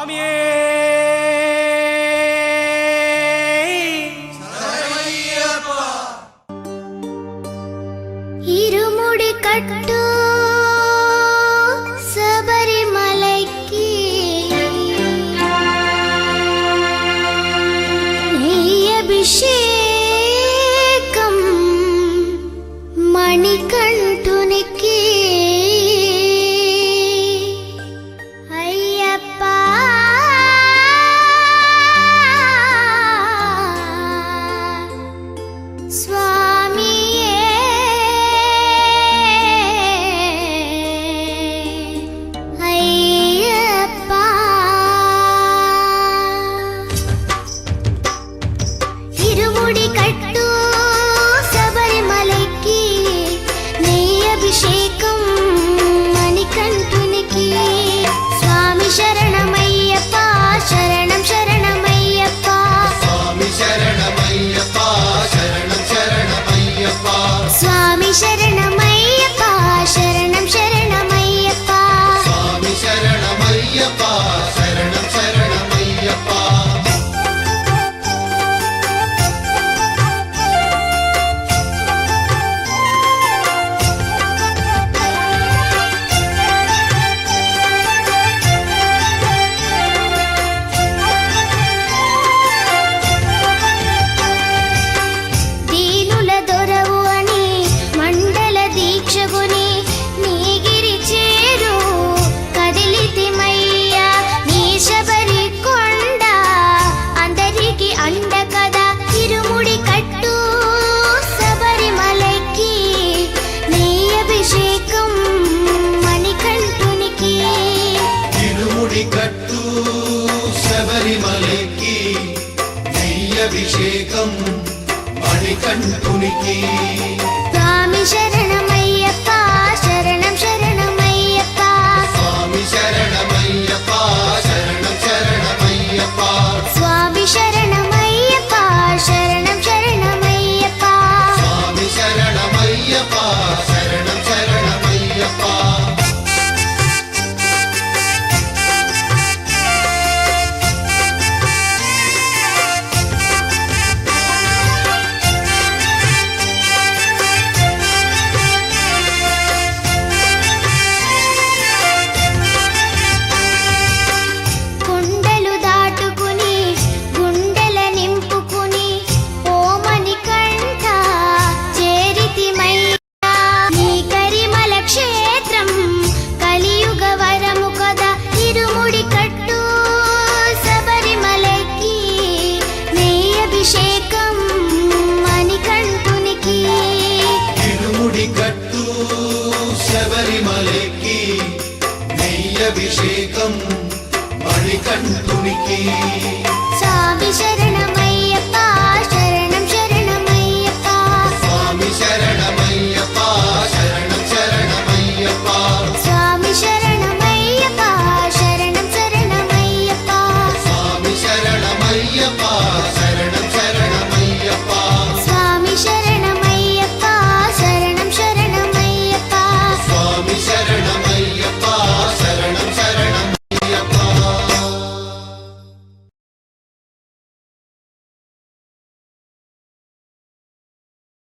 స్వామియే ఇరుముడి కట్టు శబరిమలైకి నెయ్యభిషేకం మణికంఠునికి అయ్యప్ప స్వామియే అయ్యప్ప ఇరుముడి కట్టు శబరిమలైకి నెయ్యభిషేకం మణికంఠునికి స్వామి శరణమయ్యప్ప శరణం శరణమయ్యప్ప స్వామి శరణమయ్యప్ప శరణం శరణమయ్యప్ప స్వామి శరణమయ్యప్ప శరణం శరణమయ్యప్ప స్వామి శరణమయ్యప్ప శరణం శరణమయ్యప్ప దీనుల దొరవు అని మండల దీక్షగుని నీగిరి చేరు కదిలితిమయ్యా నీ శబరి కొండ అందరికి అండ కదా ఇరుముడి కట్టు శబరిమలైకి నెయ్యభిషేకం మణికంఠునికి ఇరుముడి కట్టు శబరిమలకి నెయ్యభిషేకం మణికంఠునికి స్వామి శరణమయ్యప్ప శరణం శరణమయ్యప్ప స్వామి శరణమయ్యప్ప శరణం శరణమయ్యప్ప స్వామి శరణమయ్యప్ప శరణం శరణమయ్యప్ప స్వామి శరణమయ్యప్ప శరణం శరణమయ్యప్ప కొండలు దాటుకుని గుండెల నింపుకుని ఓమని కంఠ చేరితిమయ్యా నీ కరిమల క్షేత్రం కలియుగ వరము కదా ఇరుముడి కట్టు శబరిమలకి నెయ్యభిషేకం మణికంఠునికి ఇరుముడి కట్టు శబరిమలకి నెయ్యభిషేకం మణికంఠునికి స్వామి శరణమయ్యప్ప